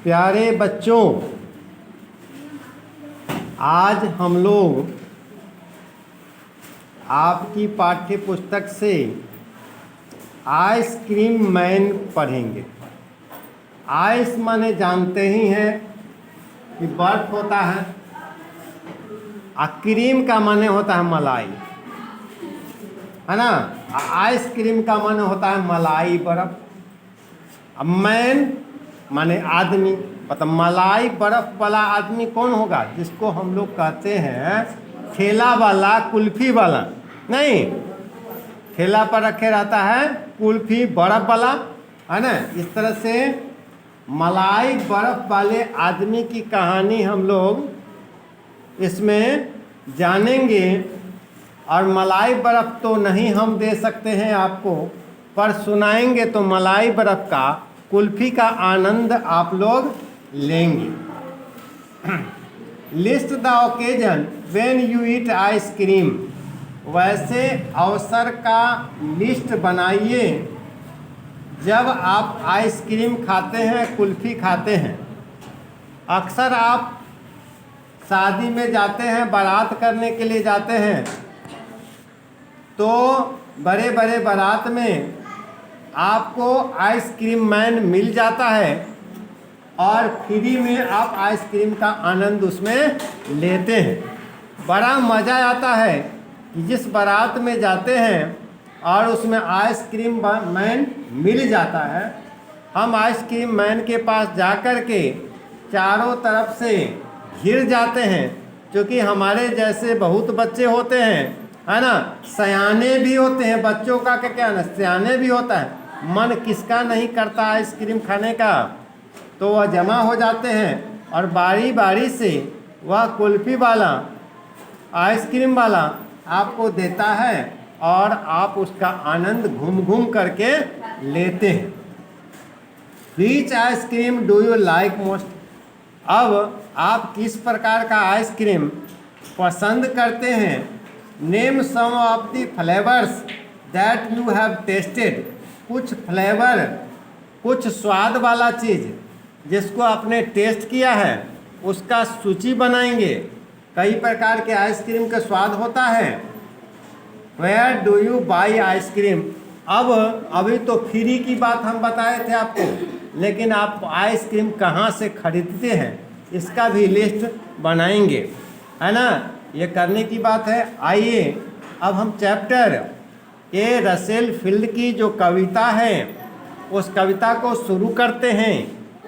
प्यारे बच्चों, आज हम लोग आपकी पाठ्य पुस्तक से आइसक्रीम मैन पढ़ेंगे। आइस माने जानते ही हैं कि बर्फ होता है, और क्रीम का माने होता है मलाई, है ना। आइसक्रीम का माने होता है मलाई बर्फ। अब मैन माने आदमी, मतलब मलाई बर्फ वाला आदमी कौन होगा? जिसको हम लोग कहते हैं ठेला वाला, कुल्फी वाला। नहीं, ठेला पर रखे रहता है कुल्फी बर्फ वाला, है ना। इस तरह से मलाई बर्फ वाले आदमी की कहानी हम लोग इसमें जानेंगे। और मलाई बर्फ तो नहीं हम दे सकते हैं आपको, पर सुनाएंगे तो मलाई बर्फ का, कुल्फी का आनंद आप लोग लेंगे। List the occasion when you eat ice cream. वैसे अवसर का लिस्ट बनाइए जब आप आइसक्रीम खाते हैं, कुल्फी खाते हैं। अक्सर आप शादी में जाते हैं, बारात करने के लिए जाते हैं, तो बड़े बड़े बारात में आपको आइसक्रीम मैन मिल जाता है और फ्री में आप आइसक्रीम का आनंद उसमें लेते हैं। बड़ा मज़ा आता है कि जिस बारात में जाते हैं और उसमें आइसक्रीम मैन मिल जाता है। हम आइसक्रीम मैन के पास जाकर के चारों तरफ से घिर जाते हैं, क्योंकि हमारे जैसे बहुत बच्चे होते हैं, है ना। सयाने भी होते हैं, बच्चों का क्या ना, सयाने भी होता है। मन किसका नहीं करता आइसक्रीम खाने का, तो वह जमा हो जाते हैं और बारी बारी से वह कुल्फी वाला, आइसक्रीम वाला आपको देता है और आप उसका आनंद घूम घूम करके लेते हैं। Which ice cream do you like most? अब आप किस प्रकार का आइसक्रीम पसंद करते हैं? Name some of the flavours that you have tasted. कुछ फ्लेवर, कुछ स्वाद वाला चीज़ जिसको आपने टेस्ट किया है उसका सूची बनाएंगे। कई प्रकार के आइसक्रीम का स्वाद होता है। Where do you buy ice cream? अब अभी तो फ्री की बात हम बताए थे आपको, लेकिन आप आइसक्रीम कहाँ से खरीदते हैं इसका भी लिस्ट बनाएंगे, है ना। ये करने की बात है। आइए अब हम चैप्टर ए रसेल फील्ड की जो कविता है उस कविता को शुरू करते हैं।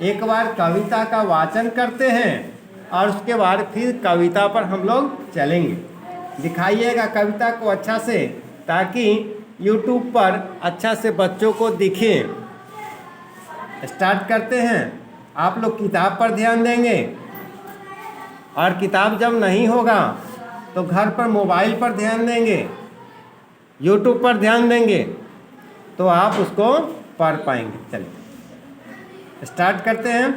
एक बार कविता का वाचन करते हैं और उसके बाद फिर कविता पर हम लोग चलेंगे। दिखाइएगा कविता को अच्छा से, ताकि YouTube पर अच्छा से बच्चों को दिखे। स्टार्ट करते हैं। आप लोग किताब पर ध्यान देंगे, और किताब जब नहीं होगा तो घर पर मोबाइल पर ध्यान देंगे, YouTube पर ध्यान देंगे, तो आप उसको पढ़ पाएंगे। चलिए स्टार्ट करते हैं।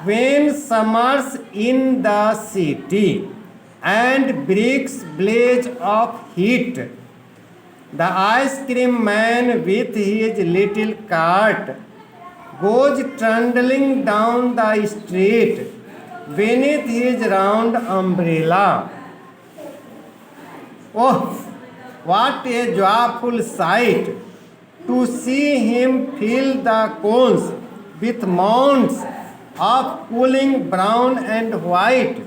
When summers in the city and bricks blaze of heat, the ice cream man with his little cart goes trundling down the street beneath his round umbrella. Oh, what a joyful sight to see him fill the cones with mounds of cooling brown and white,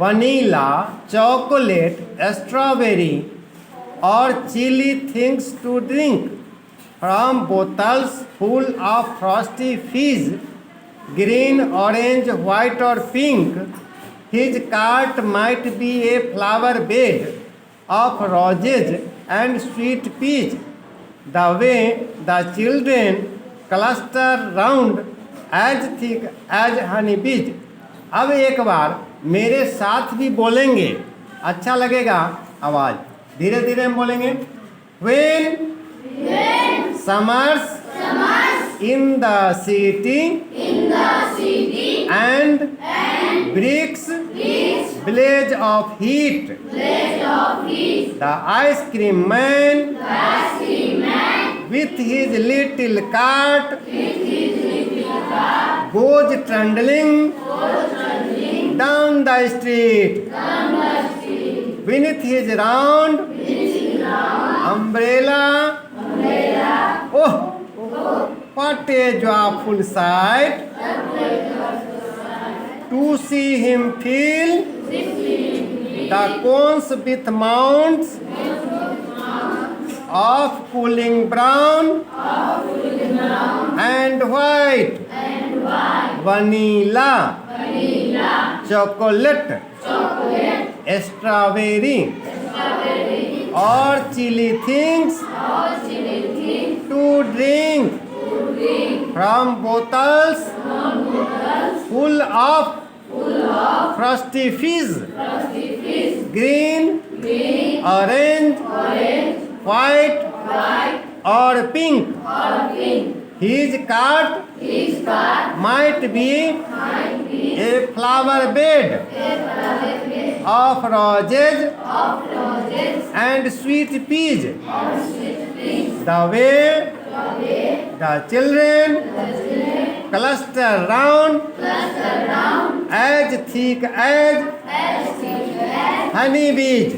vanilla, chocolate, strawberry, or chilly things to drink from bottles full of frosty fizz, green, orange, white, or pink. His cart might be a flower bed of roses and sweet peach, the way the children cluster round as thick as honey bees. अब एक बार मेरे साथ भी बोलेंगे, अच्छा लगेगा आवाज़। धीरे धीरे हम बोलेंगे। When summers in the city and bricks blaze of heat, the ice cream man with his little cart goes trundling down the street. Beneath his round umbrella. Oh, what a joyful sight to see him fill the cones with mounds of cooling brown and white, vanilla, chocolate, strawberry, or chili things to drink from bottles full of frosty fizz, green, orange, white, or pink. His cart might be a flower bed of roses and sweet peas. The way the children cluster round as thick as honey bees.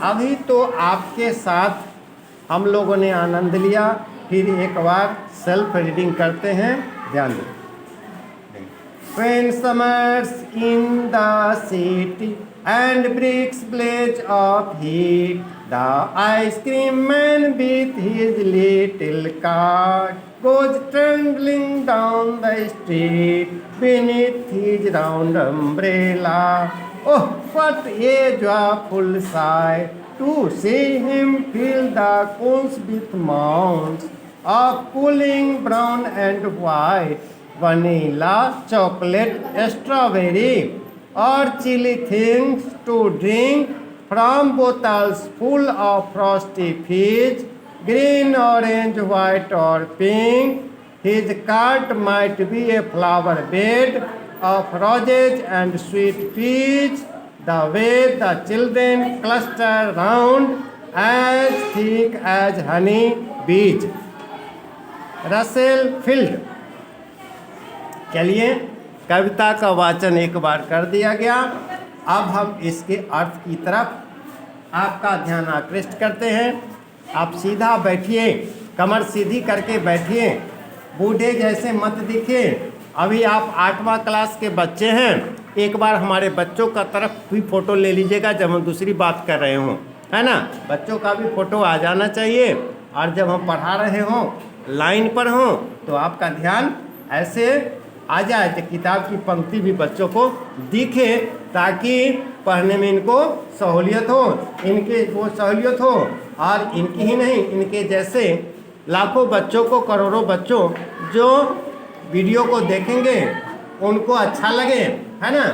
अभी तो आपके साथ हम लोगों ने आनंद लिया, फिर एक बार सेल्फ रीडिंग करते हैं, ध्यान दें. When summers in the city and bricks blaze of heat, the ice cream man with his little cart goes trundling down the street beneath his round umbrella. Oh, what a joyful sight to see him fill the cones with mounds of cooling brown and white, vanilla, chocolate, strawberry, or chili things to drink from bottles full of frosty fizz, green, orange, white, or pink. His cart might be a flower bed of roses and sweet peas. The way the children cluster round as thick as honey bees. Russell field. चलिए, कविता का वाचन एक बार कर दिया गया. अब हम इसके अर्थ की तरफ आपका ध्यान आकृष्ट करते हैं. आप सीधा बैठिए, कमर सीधी करके बैठिए, बूढ़े जैसे मत दिखिए. अभी आप 8वां क्लास के बच्चे हैं. एक बार हमारे बच्चों का तरफ भी फ़ोटो ले लीजिएगा जब हम दूसरी बात कर रहे हों, है ना. बच्चों का भी फ़ोटो आ जाना चाहिए. और जब हम पढ़ा रहे हों, लाइन पर हों, तो आपका ध्यान ऐसे आ जाए कि किताब की पंक्ति भी बच्चों को दिखे, ताकि पढ़ने में इनको सहूलियत हो, इनके वो सहूलियत हो. और इनकी ही नहीं, इनके जैसे लाखों बच्चों को, करोड़ों बच्चों जो वीडियो को देखेंगे उनको अच्छा लगे, है ना.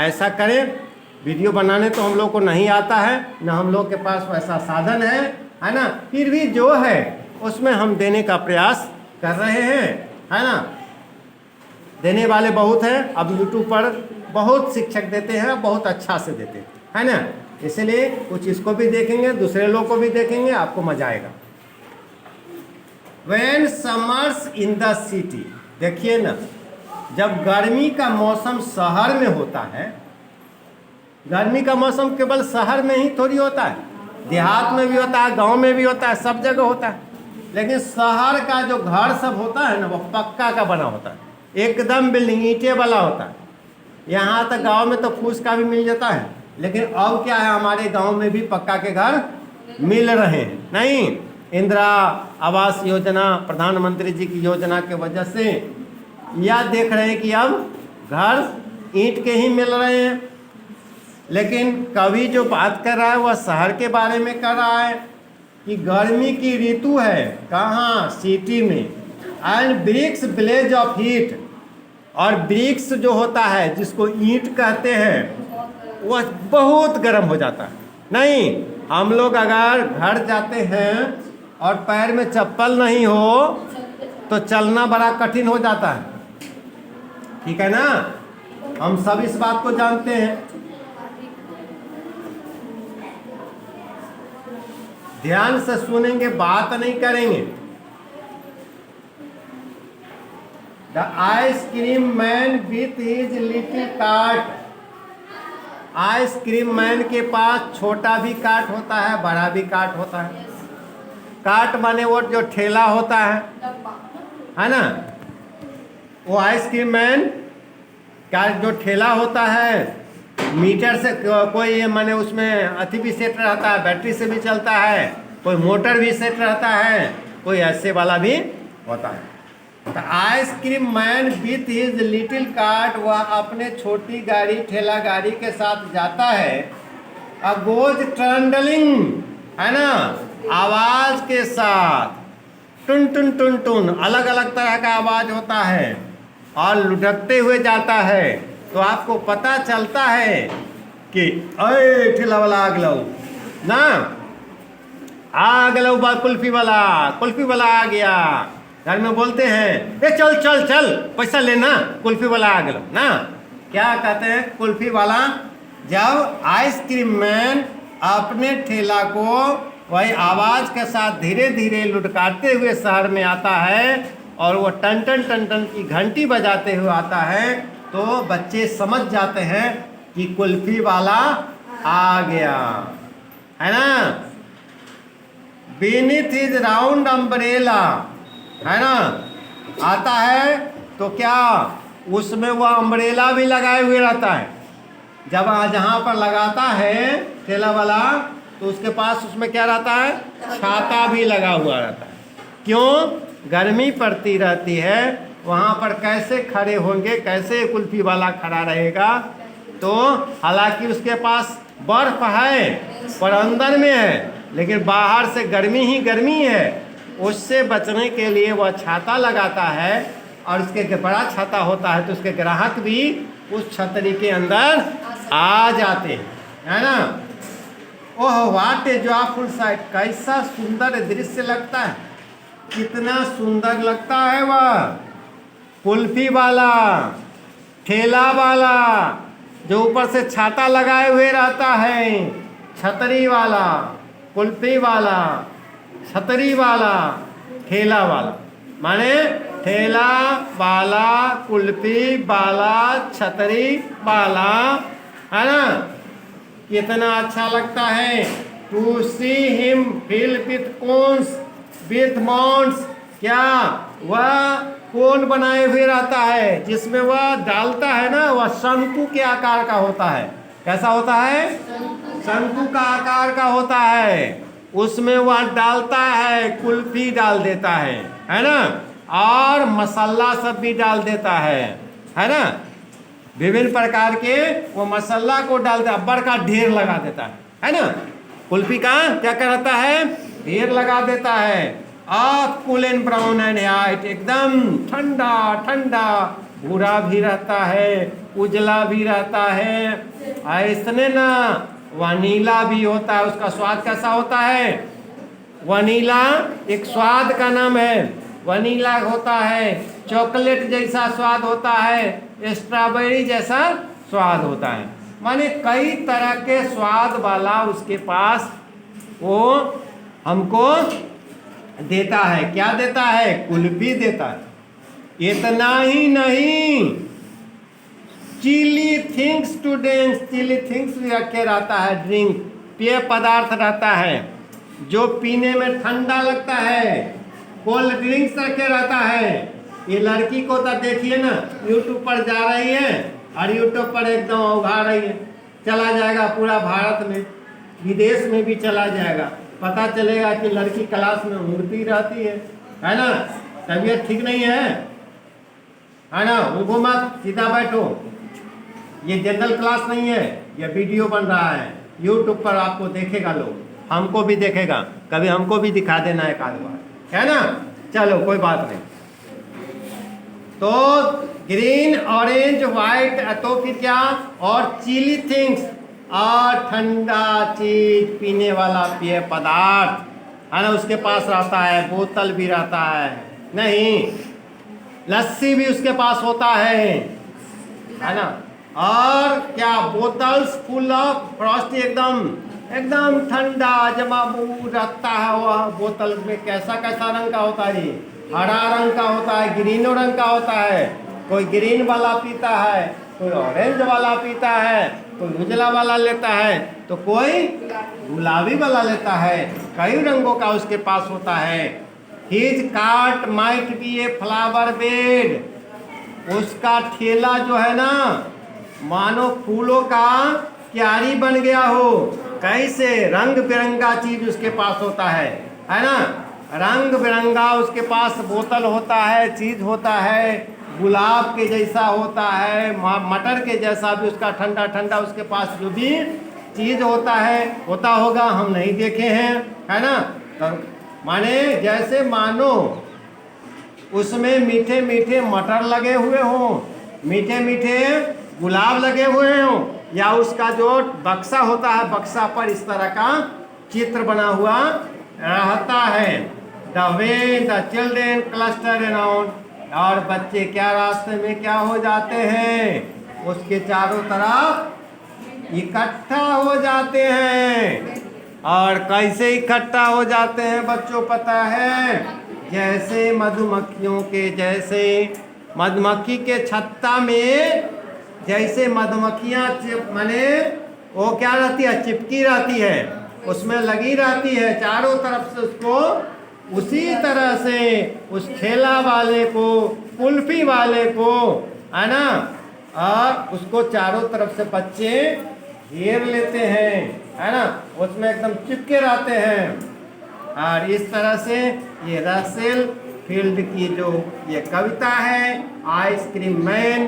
ऐसा करें. वीडियो बनाने तो हम लोग को नहीं आता है, न हम लोग के पास वैसा साधन है ना. फिर भी जो है उसमें हम देने का प्रयास कर रहे हैं, है ना. देने वाले बहुत हैं. अब YouTube पर बहुत शिक्षक देते हैं, बहुत अच्छा से देते हैं, है ना. इसलिए कुछ इसको भी देखेंगे, दूसरे लोग को भी देखेंगे, आपको मजा आएगा. When summers in the city, देखिए ना, जब गर्मी का मौसम शहर में होता है. गर्मी का मौसम केवल शहर में ही थोड़ी होता है, देहात में भी होता है, गांव में भी होता है, सब जगह होता है. लेकिन शहर का जो घर सब होता है ना, वो पक्का का बना होता है, एकदम बिल्डिंग ईंटे वाला होता है. यहाँ तक गांव में तो फूस का भी मिल जाता है, लेकिन अब क्या है, हमारे गांव में भी पक्का के घर मिल रहे हैं. नहीं, इंदिरा आवास योजना, प्रधानमंत्री जी की योजना के वजह से यह देख रहे हैं कि अब घर ईंट के ही मिल रहे हैं. लेकिन कवि जो बात कर रहा है वह शहर के बारे में कर रहा है कि गर्मी की ऋतु है, कहाँ, सिटी में. And bricks blaze of heat, और ब्रिक्स जो होता है जिसको ईंट कहते हैं, वह बहुत गर्म हो जाता है. नहीं, हम लोग अगर घर जाते हैं और पैर में चप्पल नहीं हो तो चलना बड़ा कठिन हो जाता है. ठीक है ना, हम सब इस बात को जानते हैं. ध्यान से सुनेंगे, बात नहीं करेंगे. The ice cream man with his little cart. Ice cream man के पास छोटा भी कार्ट होता है, बड़ा भी कार्ट होता है। कार्ट माने वो जो ठेला होता है ना, वो आइसक्रीम मैन का जो ठेला होता है, मीटर से कोई माने उसमें अति भी सेट रहता है, बैटरी से भी चलता है, कोई मोटर भी सेट रहता है, कोई ऐसे वाला भी होता है। तो ice cream man with his little cart, वह अपने छोटी गाड़ी ठेला गाड़ी के साथ जाता है। अ गोज ट्रंडलिंग, है ना, आवाज के साथ, टुन टुन टुन टुन, अलग अलग तरह का आवाज होता है और लुढ़कते हुए जाता है। तो आपको पता चलता है कि अरे ठेला वाला आ गलो ना, आ गलो बा कुल्फी वाला आ गया। घर में बोलते हैं ए चल चल चल पैसा लेना, कुल्फी वाला आ गलो ना। क्या कहते हैं कुल्फी वाला? जब आइसक्रीम मैन अपने ठेला को वही आवाज के साथ धीरे धीरे लुढ़काते हुए शहर में आता है और वो टन टन टन टन की घंटी बजाते हुए आता है, तो बच्चे समझ जाते हैं कि कुल्फी वाला आ गया, है ना। बीनीथ हिज राउंड अम्ब्रेला, है ना, आता है तो क्या उसमें वह अम्ब्रेला भी लगाए हुए रहता है। जब जहाँ पर लगाता है ठेला वाला, तो उसके पास उसमें क्या रहता है? छाता भी लगा हुआ रहता है। क्यों? गर्मी पड़ती रहती है, वहाँ पर कैसे खड़े होंगे, कैसे कुल्फी वाला खड़ा रहेगा। तो हालांकि उसके पास बर्फ है पर अंदर में है, लेकिन बाहर से गर्मी ही गर्मी है। उससे बचने के लिए वह छाता लगाता है, और उसके बड़ा छाता होता है तो उसके ग्राहक भी उस छतरी के अंदर आ जाते हैं, है ना। ओह वाट ए जॉयफुल साइट, कैसा सुंदर दृश्य लगता है, कितना सुंदर लगता है वह कुल्फी वाला ठेला वाला जो ऊपर से छाता लगाए हुए रहता है, छतरी वाला कुल्फी वाला छतरी वाला ठेला वाला, माने ठेला वाला कुल्फी वाला छतरी वाला, है ना। कितना अच्छा लगता है to see him fill with cones with mounts. क्या वह कोन बनाए हुए रहता है, जिसमें वह डालता है ना, वह शंकु के आकार का होता है। कैसा होता है? शंकु का आकार का होता है। उसमें वह डालता है, कुल्फी डाल देता है ना, और मसाला सब भी डाल देता है ना। विभिन्न प्रकार के वो मसाला को डालता है, बड़का ढेर लगा देता है ना। कुल्फी का क्या करता है? ढेर लगा देता है। आप cool and brown and white, एकदम ठंडा ठंडा, भूरा भी रहता है, उजला भी रहता है, ऐसने ना वनीला भी होता है। उसका स्वाद कैसा होता है? वनीला एक स्वाद का नाम है, वनीला होता है, चॉकलेट जैसा स्वाद होता है, स्ट्रॉबेरी जैसा स्वाद होता है, माने कई तरह के स्वाद वाला उसके पास वो हमको देता है। क्या देता है? कुल्फी देता है। इतना ही नहीं, chilly things to drink, chilly things भी रखे रहता है, ड्रिंक पेय पदार्थ रहता है जो पीने में ठंडा लगता है, कोल्ड ड्रिंक्स रखे रहता है। ये लड़की को तो देखिए ना, यूट्यूब पर जा रही है और यूट्यूब पर एकदम उघा रही है, चला जाएगा पूरा भारत में, विदेश में भी चला जाएगा, पता चलेगा कि लड़की क्लास में उड़ती रहती है ना। तबीयत ठीक नहीं है ना, उनको मत, सीधा बैठो। ये जनरल क्लास नहीं है, ये वीडियो बन रहा है, यूट्यूब पर आपको देखेगा लोग, हमको भी देखेगा, कभी हमको भी दिखा देना एक आध बार, है ना। चलो कोई बात नहीं। तो ग्रीन ऑरेंज वाइट, तो फिर क्या? और चिली थिंग्स, और ठंडा चीज पीने वाला पेय पदार्थ, है ना, उसके पास रहता है। बोतल भी रहता है, नहीं लस्सी भी उसके पास होता है ना। और क्या? बोतल्स फुल ऑफ फ्रॉस्टी, एकदम एकदम ठंडा जमाबू रहता है। वह बोतल में कैसा कैसा रंग का होता है, हरा रंग का होता है, ग्रीनो रंग का होता है। कोई ग्रीन वाला पीता है, कोई ऑरेंज वाला पीता है, कोई उजला वाला लेता है, तो कोई गुलाबी वाला लेता है। कई रंगों का उसके पास होता है। His cart might be a flower bed, उसका ठेला जो है ना मानो फूलों का क्यारी बन गया हो। कैसे रंग बिरंगा चीज उसके पास होता है ना, रंग बिरंगा उसके पास बोतल होता है, चीज होता है, गुलाब के जैसा होता है, मटर के जैसा भी उसका ठंडा ठंडा उसके पास जो भी चीज होता है होता होगा, हम नहीं देखे हैं, है ना। तो माने जैसे मानो उसमें मीठे मीठे मटर लगे हुए हों, मीठे मीठे गुलाब लगे हुए हों, या उसका जो बक्सा होता है बक्सा पर इस तरह का चित्र बना हुआ रहता है। The way the children cluster around, और बच्चे क्या रास्ते में क्या हो जाते हैं, उसके चारों तरफ इकट्ठा हो जाते हैं। और कैसे इकट्ठा हो जाते हैं बच्चों पता है, जैसे मधुमक्खियों के जैसे, मधुमक्खी के छत्ता में जैसे मधुमक्खियाँ माने वो क्या रहती है, चिपकी रहती है, उसमें लगी रहती है चारों तरफ से उसको, उसी तरह से उस ठेला वाले को, कुल्फी वाले को, है ना, और उसको चारों तरफ से बच्चे घेर लेते हैं, है ना, उसमें एकदम चिपके रहते हैं। और इस तरह से ये रसेल फील्ड की जो ये कविता है आइसक्रीम मैन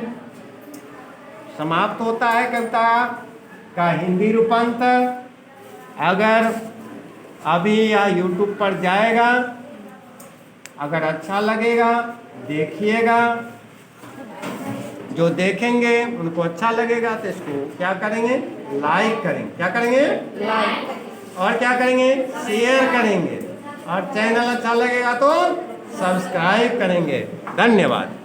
समाप्त होता है। कविता का हिंदी रूपांतर अगर अभी या YouTube पर जाएगा, अगर अच्छा लगेगा देखिएगा, जो देखेंगे उनको अच्छा लगेगा तो इसको क्या करेंगे, लाइक करेंगे, क्या करेंगे, लाइक, और क्या करेंगे, शेयर करेंगे, और चैनल अच्छा लगेगा तो सब्सक्राइब करेंगे। धन्यवाद।